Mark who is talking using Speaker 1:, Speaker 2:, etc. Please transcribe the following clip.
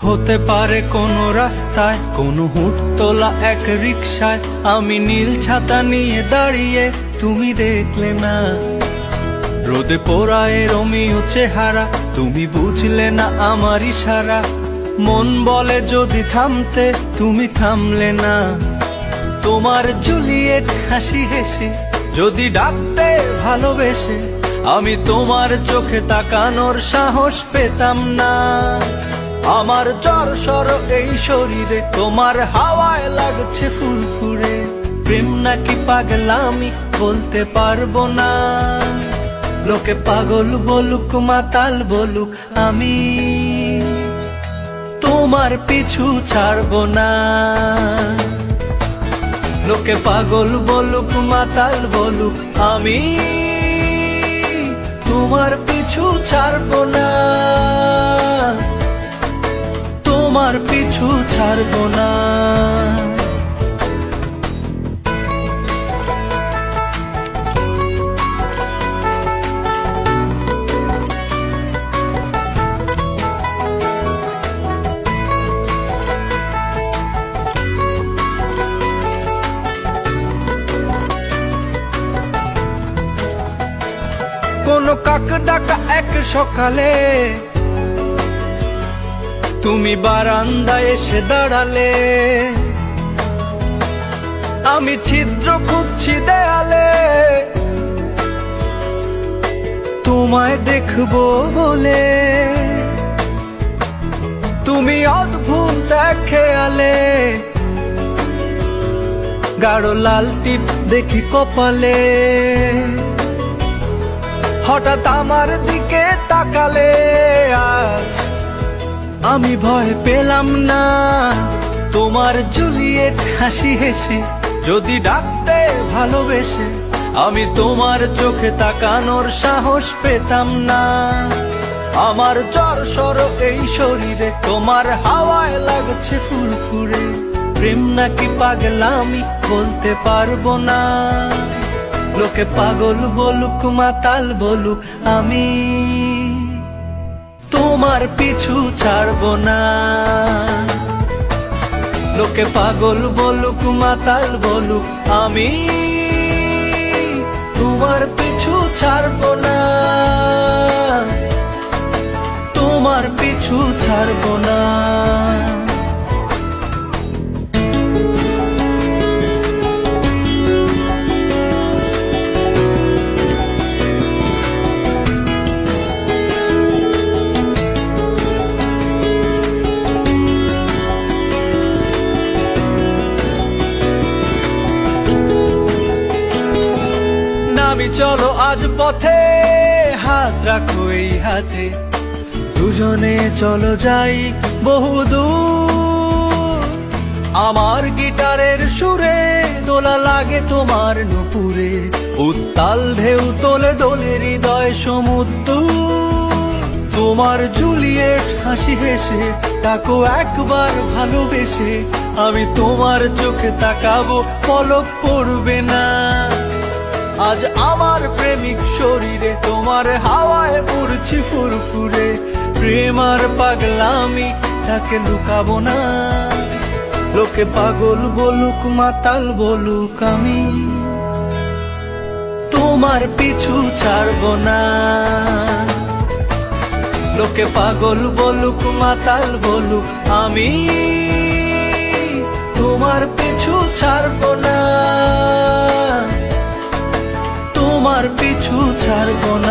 Speaker 1: হতে পারে কোনো রাস্তায়, কোনো হুটতোলা এক রিকশায় আমি নীল ছাতা নিয়ে দাঁড়িয়ে, তুমি দেখলে না। রোদে পোড়ায় রোমিও চেহারা, তুমি বুঝলে না আমার ইশারা। মন বলে যদি থামতে, তুমি থামলে না। তোমার জুলিয়েট হাসি হেসে যদি ডাকতে ভালোবেসে, আমি তোমার চোখে তাকানোর সাহস পেতাম না। আমার জ্বর সর এই শরীরে, তোমার হাওয়ায় লাগছে ফুরফুরে। প্রেম নাকি পাগলামি বলতে পারবো না। লোকে পাগল বলুক মাতাল বলুক, আমি তোমার পিছু ছাড়বো না। লোকে পাগল বলুক মাতাল বলুক, আমি তোমার পিছু ছাড়বো না। তোমার পিছু ছাড়বো না। কোনো কাক ডাকা এক সকালে তুমি বারান্দায় এসে দাঁড়ালে। আমি ছিদ্র খুঁজছি দেয়ালে, তোমায় দেখবো বলে। তুমি অদ্ভুত এক খেয়ালে, গাঢ় লাল টিপ দেখি কপালে। হঠাৎ আমার দিকে তাকালে, আজ আমি ভয় পেলাম না। তোমার জুলিয়েট হাসি হেসে যদি ডাকতে ভালোবেসে, আমি তোমার চোখে তাকানোর সাহস পেতাম না। আমার জ্বর সর এই শরীরে, তোমার হাওয়ায় লাগছে ফুরফুরে। প্রেম নাকি পাগলামি বলতে পারবো না। লোকে পাগল বলুক মাতাল বলুক, আমি তোমার পিছু ছাড়বো না। লোকে পাগল বলুক মাতাল বলুক, আমি তোমার পিছু ছাড়বো না। তোমার পিছু ছাড়বো না। আমি চলো আজ পথে, হাত রাখো এই হাতে। দুজনে চলো যাই বহুদূর। আমার গিটারের সুরে দোলা লাগে তোমার নুপুরে। উত্তাল ঢেউ তোলে দোলে হৃদয় সমুদ্র। তোমার জুলিয়েট হাসি হেসে ডাকো একবার ভালোবেসে। আমি তোমার চোখে তাকাবো, পলক পড়বে না। আজ আমার প্রেমিক শরীরে, তোমার হাওয়ায় উড়ছি ফুরফুরে। প্রেম আর পাগলামি তাকে লুকাবো না। লোকে পাগল বলুক মাতাল বলুক, আমি তোমার পিছু ছাড়বো না। লোকে পাগল বলুক মাতাল বলুক, আমি তোমার পিছু ছাড়বো না। তোমার পিছু ছাড়বো না।